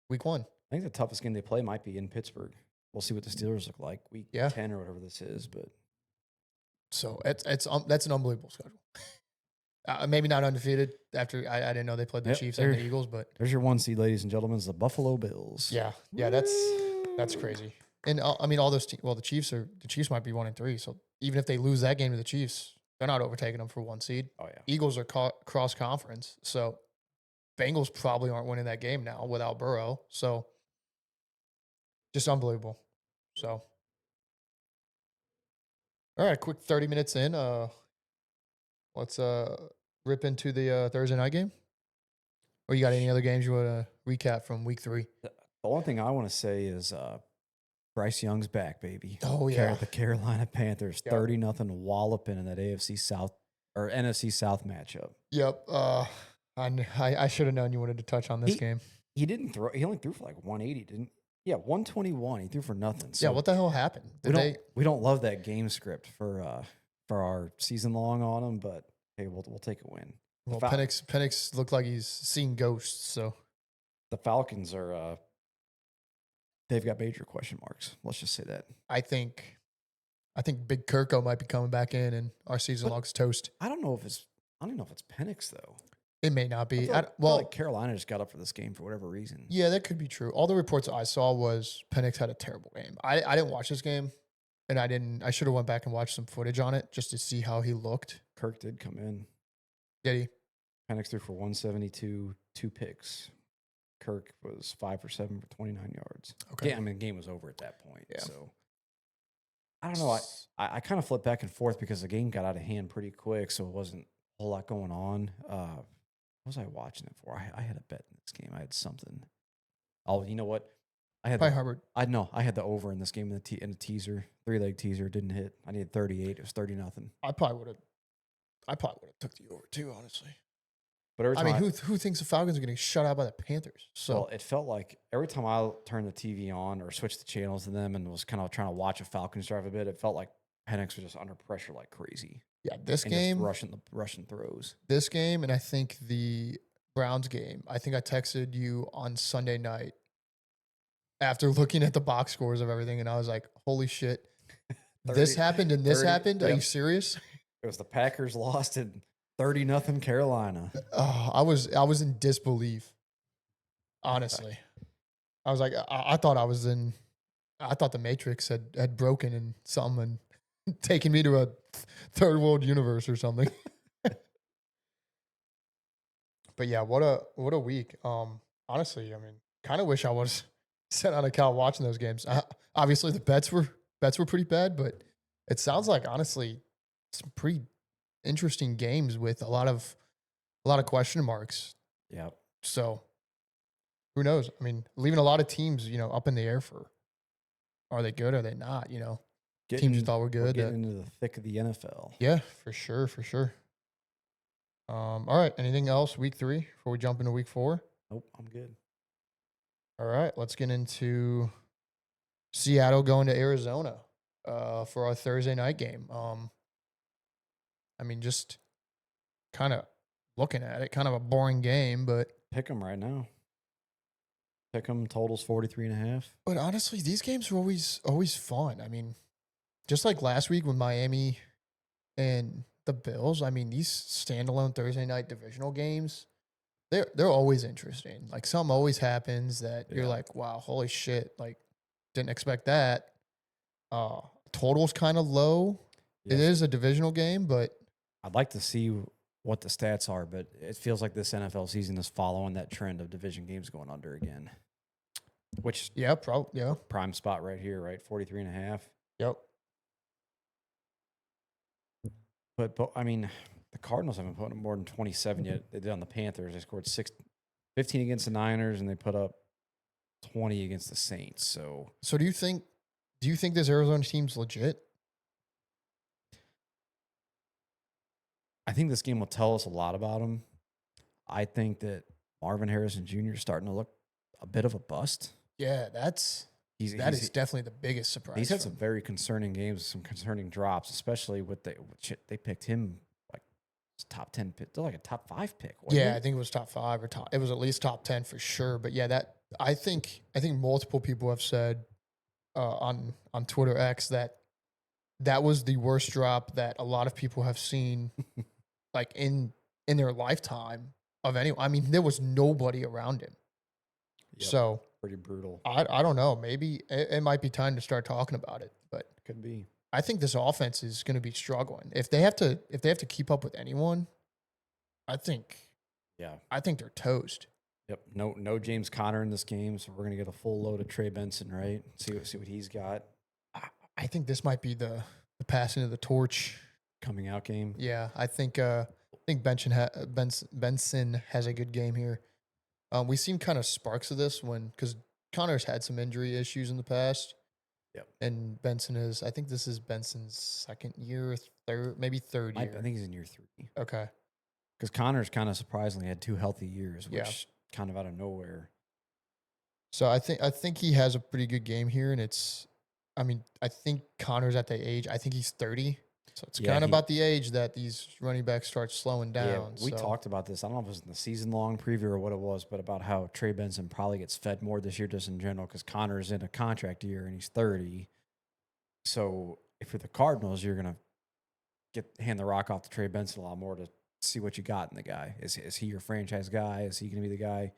Week 1. I think the toughest game they play might be in Pittsburgh. We'll see what the Steelers look like week 10 or whatever this is, but so that's an unbelievable schedule. Maybe not undefeated. After I didn't know they played the Chiefs and the Eagles, but there's your 1 seed, ladies and gentlemen, is the Buffalo Bills. Yeah, that's crazy. And I mean all those the Chiefs might be 1-3. So even if they lose that game to the Chiefs, they're not overtaking them for 1 seed. Oh yeah, Eagles are cross conference, so Bengals probably aren't winning that game now without Burrow. So just unbelievable. So all right, quick 30 minutes in. Let's rip into the Thursday night game. Or you got any other games you want to recap from week 3? The only thing I want to say is Bryce Young's back, baby. Oh yeah, the Carolina Panthers 30-0 walloping in that AFC South or NFC South matchup. Yep. I should have known you wanted to touch on this game. He didn't throw. He only threw for like 180, didn't? Yeah, 121. He threw for nothing. So yeah, what the hell happened? We don't love that game script for our season long on him, but hey, we'll take a win. Well, Penix looked like he's seeing ghosts. So The Falcons are they've got major question marks. Let's just say that. I think Big Kirko might be coming back in, and our season But log's toast. I don't know if it's Penix though. It may not be. I feel like Carolina just got up for this game for whatever reason. Yeah, that could be true. All the reports I saw was Penix had a terrible game. I didn't watch this game, and I should have went back and watched some footage on it just to see how he looked. Kirk did come in. Did he? Penix threw for 172, 2 picks. Kirk was 5 for 7 for 29 yards. Okay. Yeah, I mean, the game was over at that point. Yeah. So I don't know. I kind of flipped back and forth because the game got out of hand pretty quick, so it wasn't a whole lot going on. What was I watching it for? I had a bet in this game. I had something. Oh, you know what? I had Hubbard. I had the over in this game in the teaser, 3-leg teaser. Didn't hit. I needed 38. It was 30-0. I probably would have took the over too, honestly. But every time who thinks the Falcons are going to get shut out by the Panthers? So well, it felt like every time I turned the TV on or switched the channels to them and was kind of trying to watch a Falcons drive a bit, it felt like Penix was just under pressure like crazy. yeah, this And game, just rushing throws. this game, and I think the Browns game. I think I texted you on Sunday night after looking at the box scores of everything, and I was like, "Holy shit, this 30 happened and this 30 happened? Are you yep. serious?" It was the Packers lost in 30-0 Carolina. Oh, I was in disbelief. Honestly, I was like, I thought the Matrix had broken and something and taken me to a third world universe or something. But yeah, what a week. Honestly, I mean, kind of wish I was sitting on a couch watching those games. Obviously, the bets were pretty bad, but it sounds like honestly some pretty interesting games with a lot of question marks. Yeah. So who knows? I mean, leaving a lot of teams, up in the air for are they good? Are they not? Teams you thought were good. Getting into the thick of the NFL. Yeah, for sure. All right. Anything else? Week 3 before we jump into week 4. Nope, I'm good. All right. Let's get into Seattle going to Arizona for our Thursday night game. I mean, just kind of looking at it, kind of a boring game, but Pick them right now. Pick them. Totals 43.5. But honestly, these games are always fun. I mean, just like last week with Miami and the Bills. I mean, these standalone Thursday night divisional games, they're always interesting. Like something always happens that you're like, wow, holy shit! Like, didn't expect that. Total's kind of low. Yes. It is a divisional game, but I'd like to see what the stats are, but it feels like this NFL season is following that trend of division games going under again. Which prime spot right here, right? 43.5. Yep. But I mean, the Cardinals haven't put up more than 27 yet. They did on the Panthers. They scored 15 against the Niners, and they put up 20 against the Saints. So do you think this Arizona team's legit? I think this game will tell us a lot about them. I think that Marvin Harrison Jr. is starting to look a bit of a bust. Yeah, that is definitely the biggest surprise. He's had some very concerning games, some concerning drops, especially with they picked him like top 10 pick. They're like a top 5 pick. Yeah, I think it was top 5 or top. It was at least top 10 for sure. But yeah, I think multiple people have said on Twitter X that was the worst drop that a lot of people have seen like in their lifetime of anyone. I mean, there was nobody around him. Yep. So pretty brutal. I don't know. Maybe it might be time to start talking about it, but could be. I think this offense is going to be struggling. If they have to keep up with anyone, I think they're toast. Yep. No James Conner in this game, so we're going to get a full load of Trey Benson, right? See what he's got. I think this might be the passing of the torch coming out game. Yeah, I think Benson has a good game here. We've seen kind of sparks of this because Connor's had some injury issues in the past. Yep. And I think this is Benson's second year, maybe third year. I think he's in year 3. Okay. Because Connor's kind of surprisingly had 2 healthy years, which kind of out of nowhere. So I think he has a pretty good game here, and I think Connor's at the age. I think he's 30. So it's Yeah, kind of about the age that these running backs start slowing yeah, down. we So talked about this. I don't know if it was in the season long preview or what it was, but about how Trey Benson probably gets fed more this year just in general because Connor's in a contract year and he's 30. So if you're the Cardinals, you're gonna hand the rock off to Trey Benson a lot more to see what you got in the guy. Is he your franchise guy? Is he gonna be the guy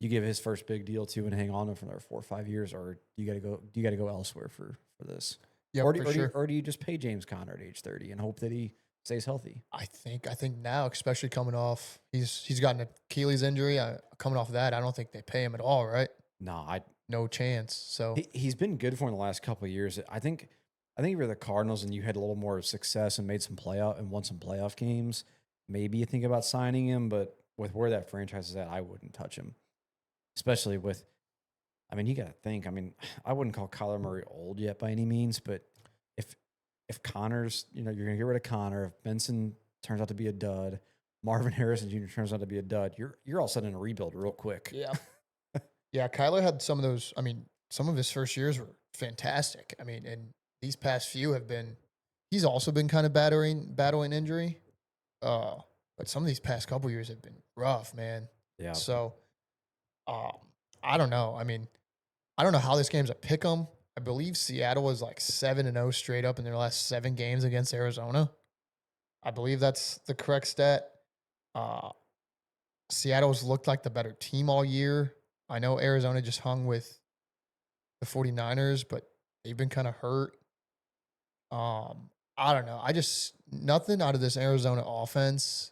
you give his first big deal to and hang on to him for another 4 or 5 years, or you got to go elsewhere for this, yep, for sure. or do you just pay James Conner at age 30 and hope that he stays healthy? I think now, especially coming off, he's got an Achilles injury. Coming off of that, I don't think they pay him at all. Right? No, I No chance. So he's been good for in the last couple of years. I think if you're the Cardinals and you had a little more success and made some playoff and won some playoff games, maybe you think about signing him. But with where that franchise is at, I wouldn't touch him, especially with. I mean, you got to think. I mean, I wouldn't call Kyler Murray old yet by any means, but if Connor's, you're going to get rid of Connor, if Benson turns out to be a dud, Marvin Harrison Jr. turns out to be a dud, you're all sudden in a rebuild real quick. yeah, yeah. Kyler had some of those. I mean, some of his first years were fantastic. I mean, and these past few have been. He's also been kind of battling injury. Uh, but some of these past couple years have been rough, man. Yeah. So, um, I don't know. I mean, I don't know how this game's a pick 'em. I believe Seattle was like 7-0 straight up in their last 7 games against Arizona. I believe that's the correct stat. Uh, Seattle's looked like the better team all year. I know Arizona just hung with the 49ers, but they've been kind of hurt. I don't know. I just nothing out of this Arizona offense,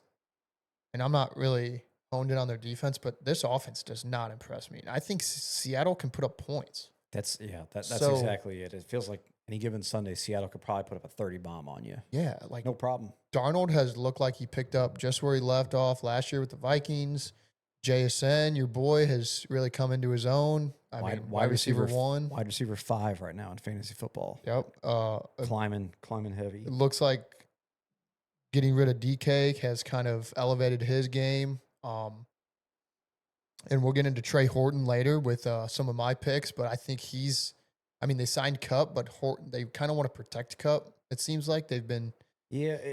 and I'm not really honed in on their defense, but this offense does not impress me. And I think Seattle can put up points. That's So exactly it. It feels like any given Sunday, Seattle could probably put up a 30 bomb on you. yeah, like No problem. Darnold has looked like he picked up just where he left off last year with the Vikings. JSN, your boy, has really come into his own. I mean, wide receiver one. Wide receiver 5 right now in fantasy football. Yep. Climbing heavy. It looks like getting rid of DK has kind of elevated his game. And we'll get into Trey Horton later with some of my picks, but I think they signed Cup, but Horton, they kind of want to protect Cup. It seems like they've been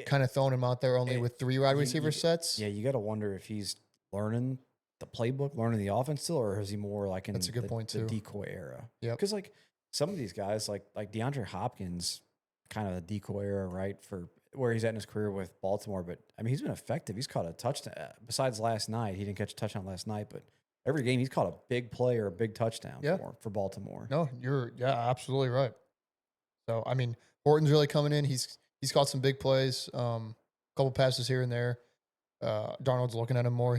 kind of throwing him out there only with 3 wide receiver sets. Yeah, you got to wonder if he's learning the playbook, learning the offense still, or is he more like in That's a good point the too. decoy era? Yep. Because like some of these guys, like DeAndre Hopkins, kind of the decoy era, right? For where he's at in his career with Baltimore. But I mean, he's been effective. He's caught a touchdown. Besides last night, he didn't catch a touchdown last night, but every game he's caught a big play or a big touchdown for Baltimore. No, you're absolutely right. So I mean, Horton's really coming in. He's caught some big plays, couple passes here and there. Darnold's looking at him more.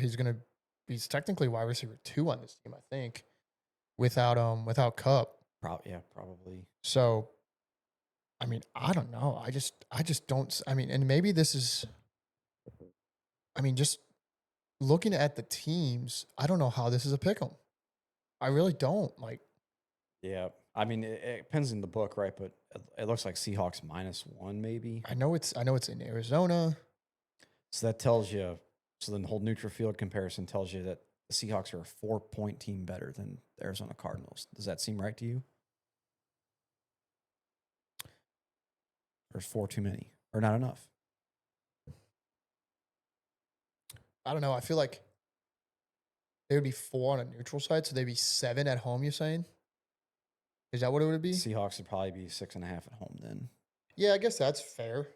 He's technically wide receiver 2 on this team, I think, without Cup. Probably. So, I mean, I don't know. I just don't. I mean, and maybe this is. I mean, just looking at the teams, I don't know how this is a pick 'em. I really don't. Like, Yeah, I mean, it depends in the book, right? But it looks like Seahawks -1, maybe. I know it's in Arizona. So that tells you. So then the whole neutral field comparison tells you that the Seahawks are a 4-point team better than the Arizona Cardinals. Does that seem right to you? Or is 4 too many? Or not enough? I don't know. I feel like there would be 4 on a neutral side, so they'd be 7 at home. You saying? Is that what it would be? Seahawks would probably be 6.5 at home then. Yeah, I guess that's fair.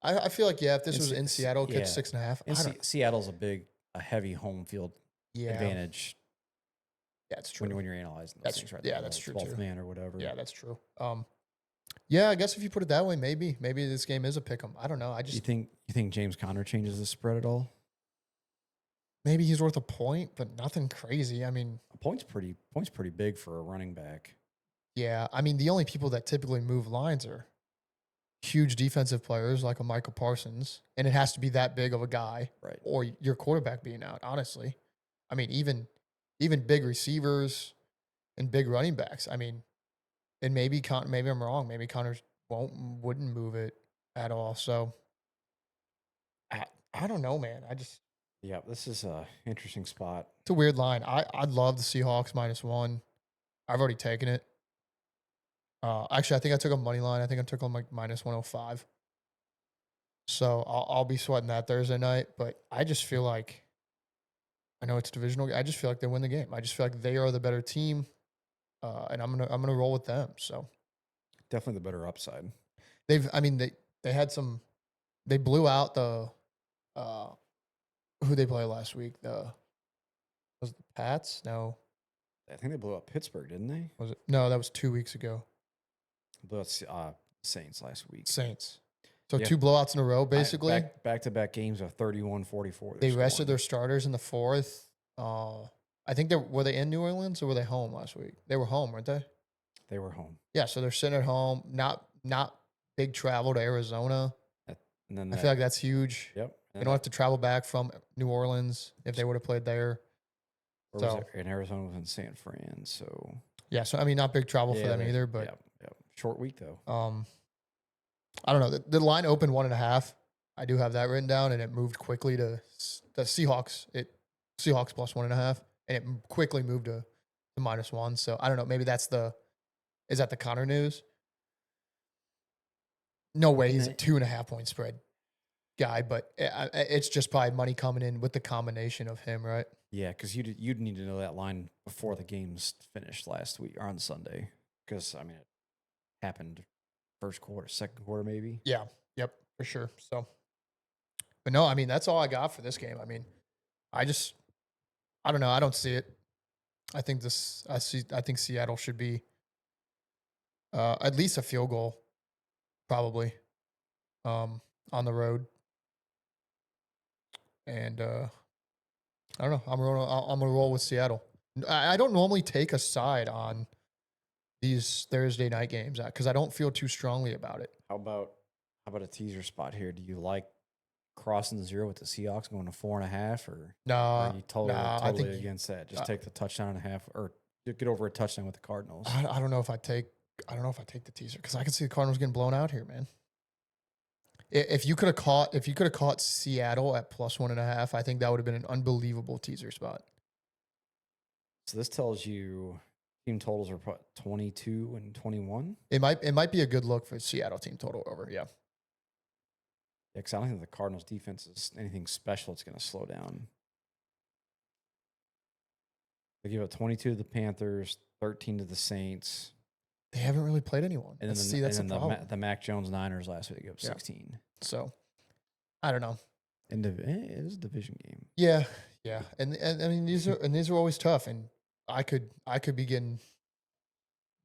I feel like if this was in Seattle, it could 6.5. And Seattle's a heavy home field advantage. Yeah, that's true. When you're analyzing those things, right? Yeah, that's true. 12th man or whatever. Yeah, that's true. Yeah, I guess if you put it that way, maybe this game is a pick 'em. I don't know. You think James Conner changes the spread at all? Maybe he's worth a point, but nothing crazy. I mean, a point's pretty big for a running back. Yeah, I mean, the only people that typically move lines are huge defensive players like a Michael Parsons, and it has to be that big of a guy, right? Or your quarterback being out. Honestly, I mean, even big receivers and big running backs. I mean, and maybe I'm wrong. Maybe Connor wouldn't move it at all. So I don't know, man. This is a interesting spot. It's a weird line. I'd love the Seahawks -1. I've already taken it. Actually, I think I took a money line. I think I took on like minus 105. So I'll be sweating that Thursday night. But I just feel like I know it's divisional. I just feel like they win the game. I just feel like they are the better team, and I'm gonna roll with them. So Definitely the better upside. I mean they had some. They blew out the uh, who they play last week. Was it the Pats? No, I think they blew up Pittsburgh, didn't they? was it? No, that was 2 weeks ago. Blew out Saints last week. Saints. So Yeah. two blowouts in a row, basically. Back to back games of 31-44. They rested their starters in the fourth. I think were they in New Orleans or were they home last week? They were home, weren't they? They were home. Yeah, so they're sitting at home. Not big travel to Arizona. And then I feel like that's huge. Yep. They don't have to travel back from New Orleans if they would have played there. Or was it in Arizona? Was in San Fran. So yeah, so I mean, not big travel for them either. But short week though. I don't know. The line opened 1.5. I do have that written down, and it moved quickly to the Seahawks. Seahawks plus 1.5, and it quickly moved to -1. So I don't know. Maybe is that the Connor news? No way he's a 2.5 point spread guy, but it's just probably money coming in with the combination of him, right? Yeah, because you'd need to know that line before the games finished last week or on Sunday, because I mean it happened first quarter, second quarter, maybe. Yeah. Yep. For sure. So, but no, I mean that's all I got for this game. I mean, I don't know. I don't see it. I think Seattle should be at least a field goal, probably, on the road. And I don't know. I'm gonna roll with Seattle. I don't normally take a side on these Thursday night games because I don't feel too strongly about it. How about a teaser spot here? Do you like crossing the zero with the Seahawks going to 4.5, or are you totally against that? Just take the touchdown and a half, or get over a touchdown with the Cardinals. I don't know if I take the teaser because I can see the Cardinals getting blown out here, man. If you could have caught Seattle at plus 1.5, I think that would have been an unbelievable teaser spot. So this tells you team totals are 22 and 21. It might be a good look for Seattle team total over. Yeah. Yeah, because I don't think the Cardinals defense is anything special. It's going to slow down. They give up 22 to the Panthers, 13 to the Saints. They haven't really played anyone. And then that's the problem. The Mac Jones Niners last week, they gave up 16. So, I don't know. And it is a division game. Yeah, yeah. And I mean these are always tough. And I could be getting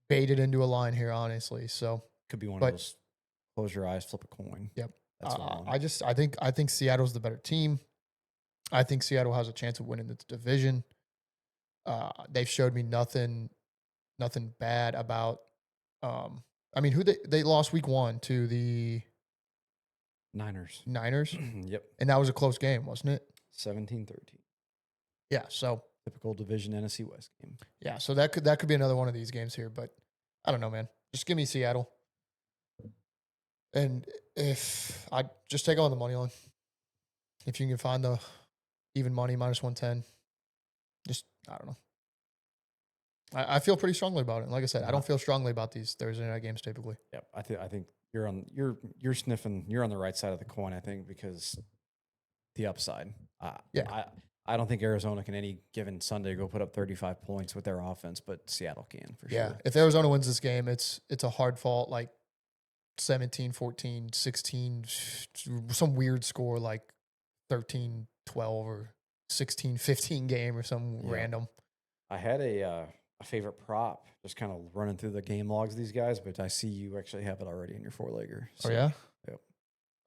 baited into a line here, honestly. So could be one of those close your eyes, flip a coin. Yep. I think Seattle's the better team. I think Seattle has a chance of winning the division. They've showed me nothing bad about. I mean, who they lost week 1 to the Niners. Yep. And that was a close game, wasn't it? 17-13. Yeah. So typical division NFC West game. Yeah. So that could be another one of these games here, but I don't know, man. Just give me Seattle. And if I just take on the money line, if you can find the even money -110, just I don't know. I feel pretty strongly about it. And like I said, I don't feel strongly about these Thursday night games typically. Yep. I think you're sniffing. You're on the right side of the coin. I think because the upside. I don't think Arizona can any given Sunday go put up 35 points with their offense, but Seattle can for sure. If Arizona wins this game, it's a hard fault like 17, 14, 16, some weird score like 13, 12 or 16, 15 game or some random. I had a favorite prop just kind of running through the game logs of these guys, but I see you actually have it already in your 4-legger. So, oh, yeah? Yep.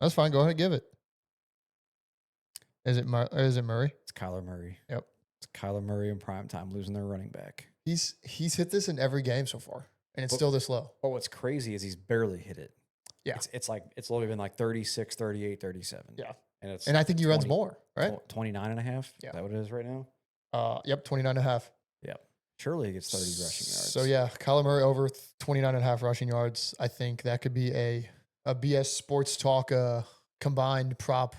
That's fine. Go ahead and give it. Is it Murray? It's Kyler Murray. Yep. It's Kyler Murray in prime time losing their running back. He's hit this in every game so far, and it's still this low. Oh, what's crazy is he's barely hit it. Yeah. It's literally been like 36, 38, 37. Yeah. And I think he runs more, right? 29.5. Yeah. Is that what it is right now? Yep, 29.5. Yep. Surely he gets 30 rushing yards. So yeah, Kyler Murray over 29.5 rushing yards. I think that could be a BS Sports Talk combined prop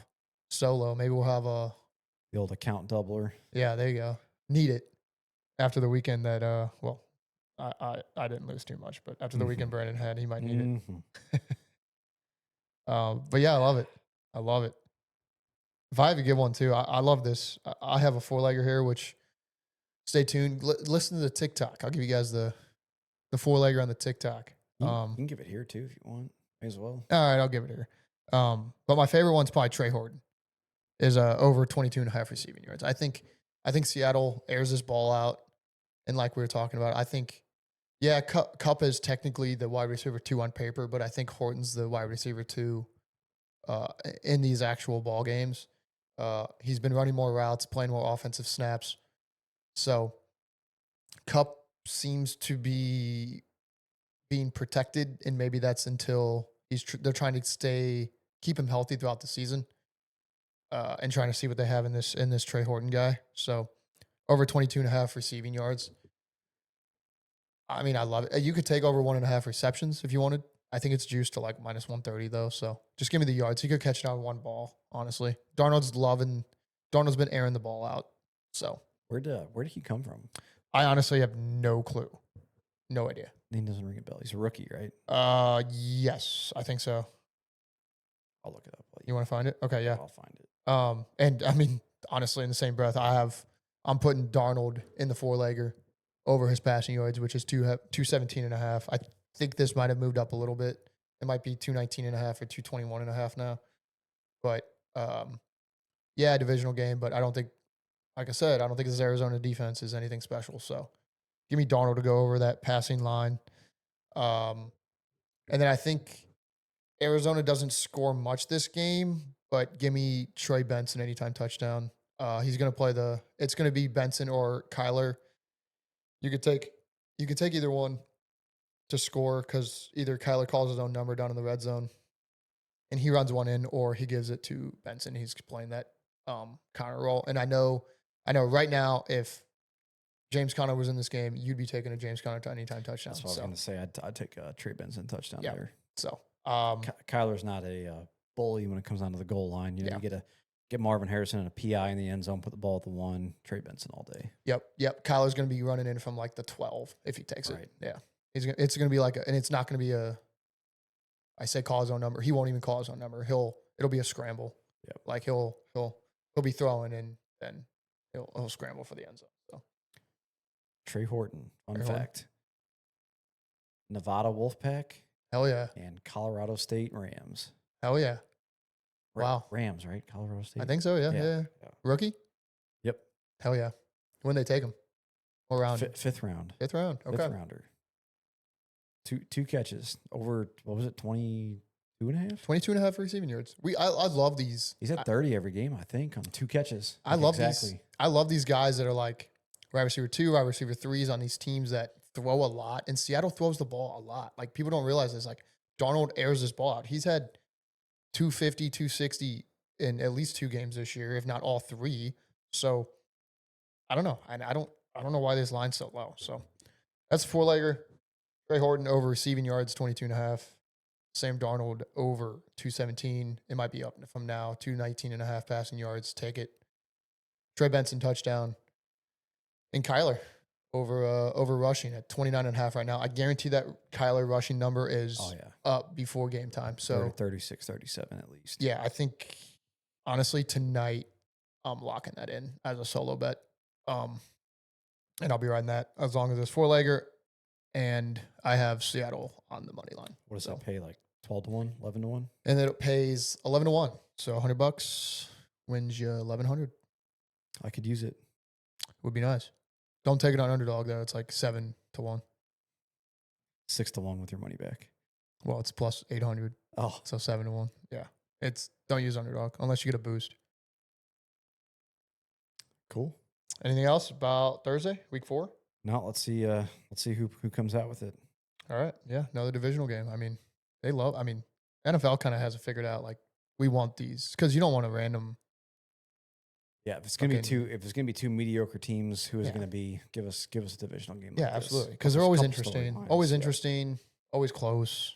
solo. Maybe we'll have the old account doubler. Yeah, there you go. Need it after the weekend that I didn't lose too much, but after the weekend Brandon had, he might need it. But yeah, I love it. I love it. If I have to give one too, I love this. I have a 4-legger here, which stay tuned. Listen to the TikTok. I'll give you guys the 4-legger on the TikTok. You can give it here too if you want. May as well. All right, I'll give it here. But my favorite one's probably Trey Horton. Is over 22.5 receiving yards. I think Seattle airs this ball out, and like we were talking about, I think Cup is technically the wide receiver 2 on paper, but I think Horton's the wide receiver 2 in these actual ball games. He's been running more routes, playing more offensive snaps. So Cup seems to be being protected, and maybe that's until they're trying to keep him healthy throughout the season, and trying to see what they have in this Trey Horton guy. So over 22.5 receiving yards. I mean, I love it. You could take over 1.5 receptions if you wanted. I think it's juiced to like -130 though. So just give me the yards. He could catch it on one ball, honestly. Darnold's been airing the ball out. So where did he come from? I honestly have no clue. No idea. Name doesn't ring a bell. He's a rookie, right? Yes, I think so. I'll look it up. You want to find it? Okay, yeah. I'll find it. And I mean, honestly, in the same breath, I'm putting Darnold in the 4-legger over his passing yards, which is 217.5. I think this might have moved up a little bit. It might be 219.5 or 221.5 now. But yeah, divisional game. But I don't think, like I said, I don't think this Arizona defense is anything special. So give me Darnold to go over that passing line. And then I think Arizona doesn't score much this game, but give me Trey Benson anytime touchdown. He's going to play it's going to be Benson or Kyler. You could take either one to score because either Kyler calls his own number down in the red zone and he runs one in, or he gives it to Benson. He's playing that counter role. And I know right now, if James Conner was in this game, you'd be taking a James Conner to anytime touchdown. That's what I was going to say. I'd take a Trey Benson touchdown there. So Kyler's not a bully when it comes down to the goal line. You get Marvin Harrison and a PI in the end zone, put the ball at the 1, Trey Benson all day. Yep. Kyler's going to be running in from like the 12 if he takes it. Yeah. It's going to be and it's not going to be I say call his own number. He won't even call his own number. It'll be a scramble. Yep. Like he'll be throwing and then he'll scramble for the end zone. So Trey Horton, fun fact. Nevada Wolfpack. Hell yeah. And Colorado State Rams. Hell yeah. Wow. Rams, right? Colorado State. I think so, yeah. Rookie? Yep. Hell yeah. When they take him? What round? Fifth round. Fifth round. Okay. Fifth rounder. Two catches over, what was it, 22.5? 22.5 receiving yards. I love these. He's at 30 every game, I think, on 2 catches. I love these guys that are like wide receiver 2, wide receiver 3s on these teams that throw a lot. And Seattle throws the ball a lot. Like, people don't realize this. Like, Darnold airs this ball out. He's had 250, 260 in at least 2 games this year, if not all 3. So I don't know. I don't know why this line's so low. So that's a 4-legger. Trey Horton over receiving yards, 22.5. Sam Darnold over 217. It might be up from now. 219.5 passing yards. Take it. Trey Benson touchdown. And Kyler over rushing at 29.5 right now. I guarantee that Kyler rushing number is up before game time. So 36, 37 at least. Yeah, I think honestly tonight I'm locking that in as a solo bet. And I'll be riding that as long as it's 4-legger. And I have Seattle on the money line. What does that pay? Like 12-1, 11-1? And then it pays 11-1. So $100 wins you 1,100. I could use it. Would be nice. Don't take it on underdog though. It's like 7-1. 6-1 with your money back. Well, it's plus 800. Oh, so 7-1. Yeah, don't use underdog unless you get a boost. Cool. Anything else about Thursday, week 4? No, let's see who comes out with it. All right. Yeah, another divisional game. I mean, NFL kind of has it figured out. Like, we want these because you don't want a random. Yeah, if it's gonna be two mediocre teams, who is it gonna be? Give us a divisional game. Yeah, absolutely. Because they're always interesting. Always interesting. Always close.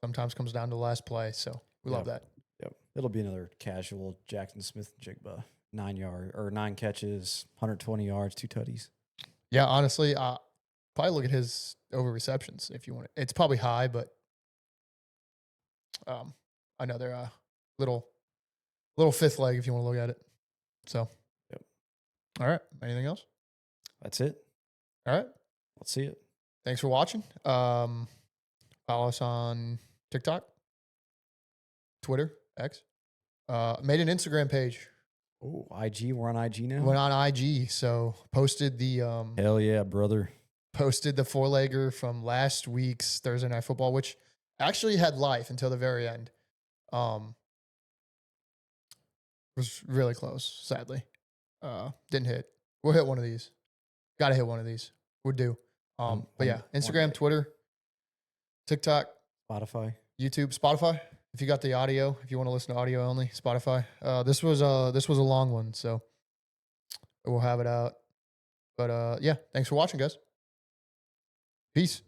Sometimes comes down to the last play. So we love that. Yep. It'll be another casual Jackson Smith-Jigba 9 catches, 120 yards, 2 tutties. Yeah, honestly, Probably look at his over receptions if you want it. It's probably high, but another little fifth leg if you want to look at it. So, Yep. All right. Anything else? That's it. All right. Let's see it. Thanks for watching. Follow us on TikTok, Twitter, X. Made an Instagram page. Oh, IG. We're on IG now. Went on IG, so posted the Hell yeah, brother. posted the 4-legger from last week's Thursday Night Football, which actually had life until the very end. Was really close, sadly. Didn't hit. We'll hit one of these. Got to hit one of these. Would do. But yeah, Instagram, Twitter, TikTok, Spotify, YouTube, Spotify. If you got the audio, if you want to listen to audio only, Spotify. This was a long one, so we'll have it out. But yeah, thanks for watching, guys. Peace.